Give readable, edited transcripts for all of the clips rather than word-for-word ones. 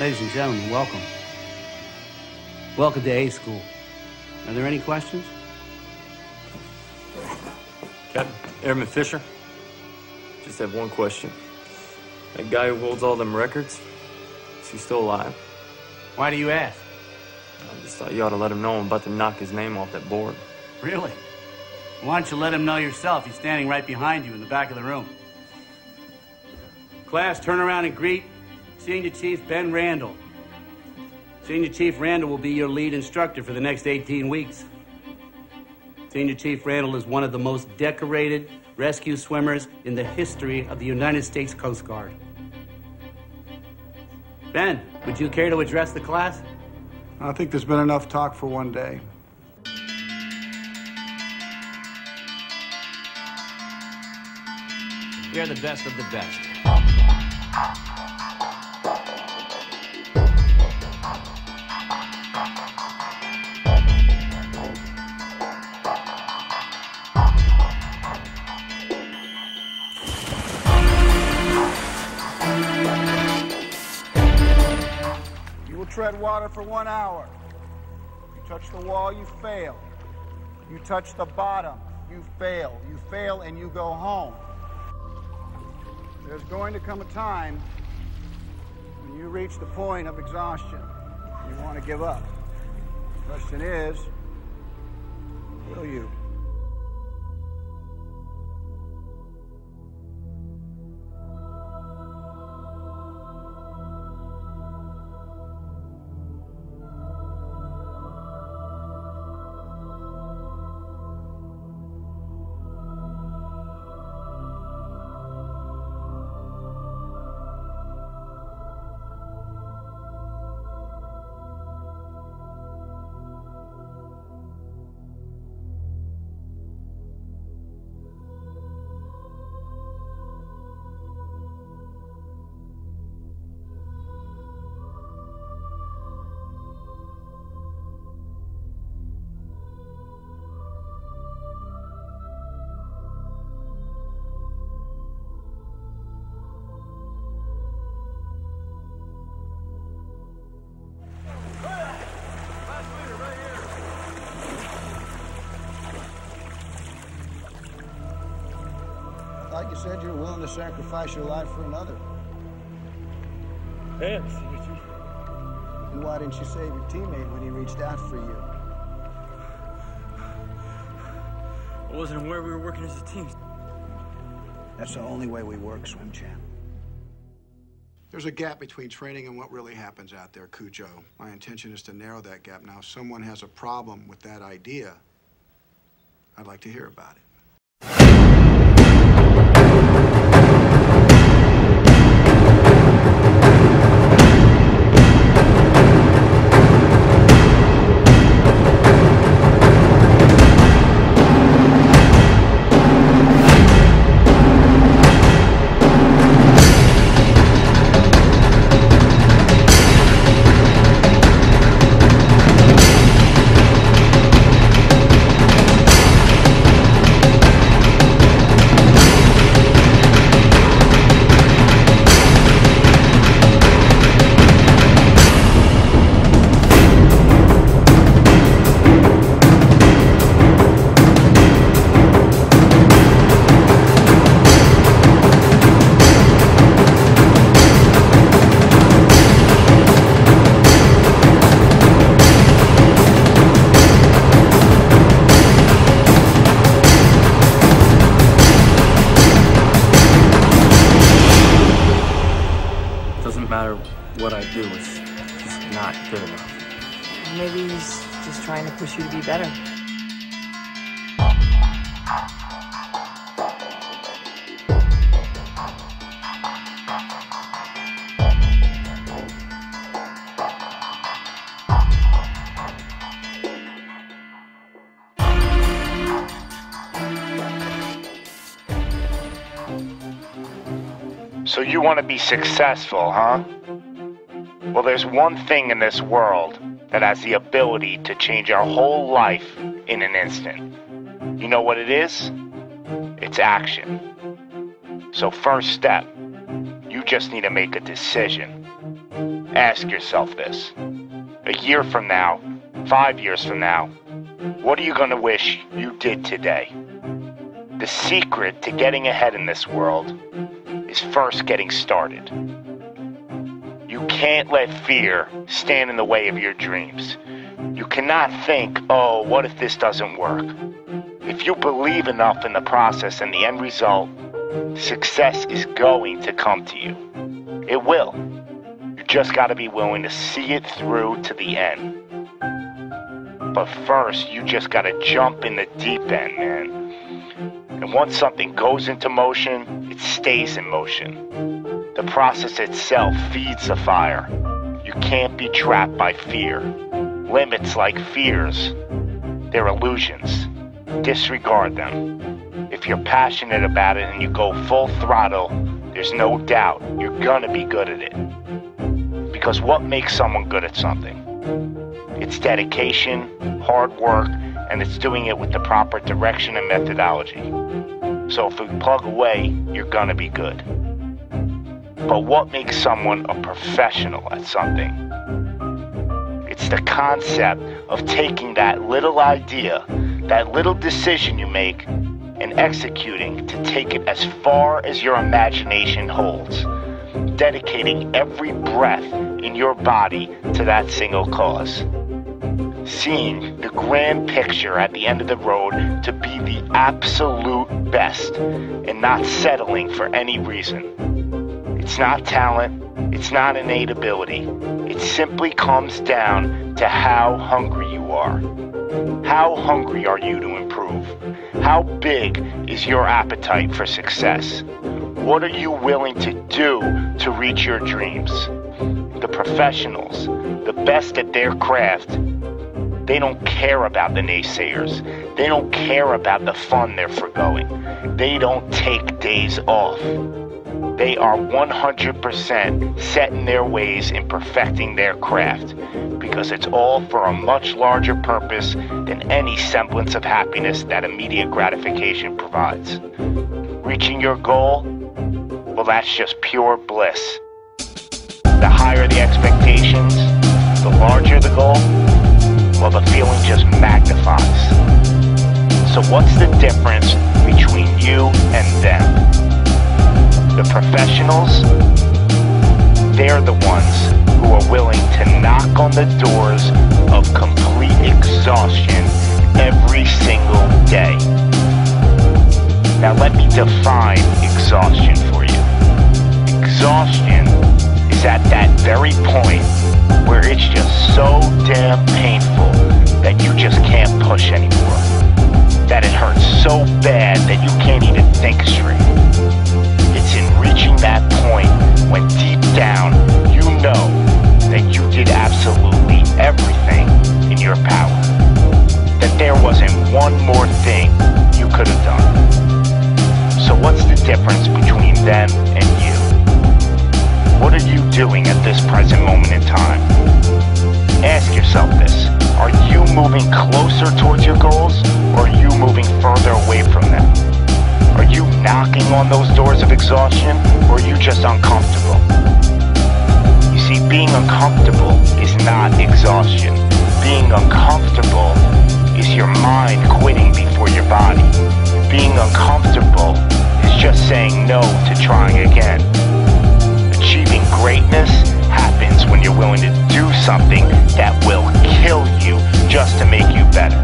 Ladies and gentlemen, welcome. Welcome to A School. Are there any questions? Captain Airman Fisher, just have one question. That guy who holds all them records, is he still alive? Why do you ask? I just thought you ought to let him know I'm about to knock his name off that board. Really? Why don't you let him know yourself? He's standing right behind you in the back of the room. Class, turn around and greet Senior Chief Ben Randall. Senior Chief Randall will be your lead instructor for the next 18 weeks. Senior Chief Randall is one of the most decorated rescue swimmers in the history of the United States Coast Guard. Ben, would you care to address the class? I think there's been enough talk for one day. We are the best of the best. You will tread water for 1 hour. You touch the wall, you fail. You touch the bottom, you fail. You fail and you go home. There's going to come a time when you reach the point of exhaustion. You want to give up. The question is, will you? I thought you said you were willing to sacrifice your life for another. Yes. And why didn't you save your teammate when he reached out for you? I wasn't aware we were working as a team. That's the only way we work, Swim Champ. There's a gap between training and what really happens out there, Cujo. My intention is to narrow that gap. Now, if someone has a problem with that idea, I'd like to hear about it. Doesn't matter what I do, it's just not good enough. Maybe he's just trying to push you to be better. So you want to be successful, huh? Well, there's one thing in this world that has the ability to change our whole life in an instant. You know what it is? It's action. So first step, you just need to make a decision. Ask yourself this. A year from now, 5 years from now, what are you going to wish you did today? The secret to getting ahead in this world is first getting started. You can't let fear stand in the way of your dreams. You cannot think, oh, what if this doesn't work? If you believe enough in the process and the end result, success is going to come to you. It will. You just got to be willing to see it through to the end. But first, you just got to jump in the deep end, man. And once something goes into motion, it stays in motion. The process itself feeds the fire. You can't be trapped by fear. Limits like fears, they're illusions. Disregard them. If you're passionate about it and you go full throttle, there's no doubt you're gonna be good at it. Because what makes someone good at something? It's dedication, hard work, and it's doing it with the proper direction and methodology. So if you plug away, you're gonna be good. But what makes someone a professional at something? It's the concept of taking that little idea, that little decision you make, and executing to take it as far as your imagination holds, dedicating every breath in your body to that single cause. Seeing the grand picture at the end of the road to be the absolute best and not settling for any reason. It's not talent, it's not innate ability. It simply comes down to how hungry you are. How hungry are you to improve? How big is your appetite for success? What are you willing to do to reach your dreams? The professionals, the best at their craft, they don't care about the naysayers. They don't care about the fun they're forgoing. They don't take days off. They are 100% set in their ways in perfecting their craft because it's all for a much larger purpose than any semblance of happiness that immediate gratification provides. Reaching your goal? Well, that's just pure bliss. The higher the expectations, the larger the goal, well, the feeling just magnifies. So what's the difference between you and them? The professionals, they're the ones who are willing to knock on the doors of complete exhaustion every single day. Now let me define exhaustion for you. Exhaustion is at that very point where it's just so damn painful that you just can't push anymore. That it hurts so bad that you can't even think straight. It's in reaching that point when deep down you know that you did absolutely everything in your power. That there wasn't one more thing you could have done. So what's the difference between them and you? What are you doing at this present moment in time? Ask yourself this. Are you moving closer towards your goals, or are you moving further away from them? Are you knocking on those doors of exhaustion, or are you just uncomfortable? You see, being uncomfortable is not exhaustion. Being uncomfortable is your mind quitting before your body. Being uncomfortable is just saying no to trying again. Achieving greatness happens when you're willing to do something that will kill you just to make you better.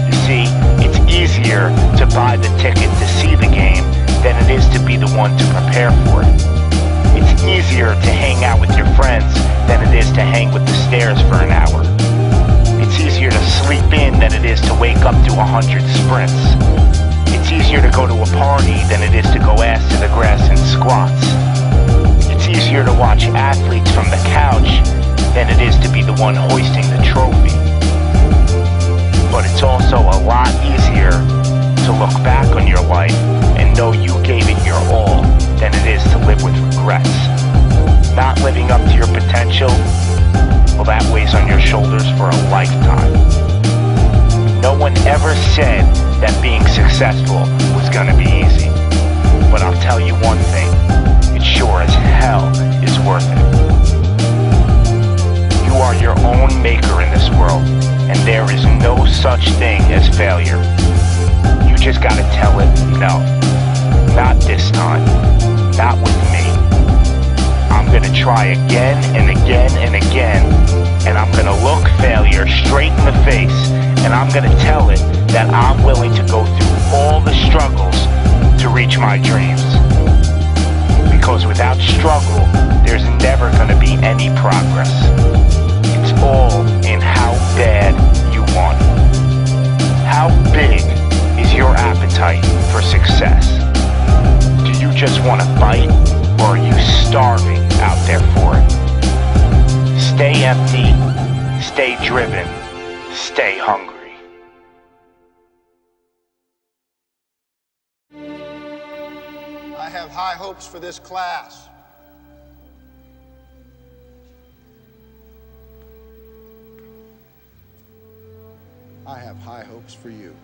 You see, it's easier to buy the ticket to see the game than it is to be the one to prepare for it. It's easier to hang out with your friends than it is to hang with the stairs for an hour. It's easier to sleep in than it is to wake up to 100 sprints. It's easier to go to a party than it is to go ass to the grass and squats. It's easier to watch athletes from the couch than it is to be the one hoisting the trophy. But it's also a lot easier to look back on your life and know you gave it your all than it is to live with regrets. Not living up to your potential, well, that weighs on your shoulders for a lifetime. No one ever said that being successful was gonna be easy. But I'll tell you one thing, it sure as hell is worth it. failure. You just gotta tell it, no, not this time, not with me. I'm gonna try again and again and again, and I'm gonna look failure straight in the face, and I'm gonna tell it that I'm willing to go through all the struggles to reach my dreams. Because without struggle, there's never gonna be any progress. It's all in how bad you want it. How big is your appetite for success? Do you just want to fight, or are you starving out there for it? Stay empty, stay driven, stay hungry. I have high hopes for this class. I have high hopes for you.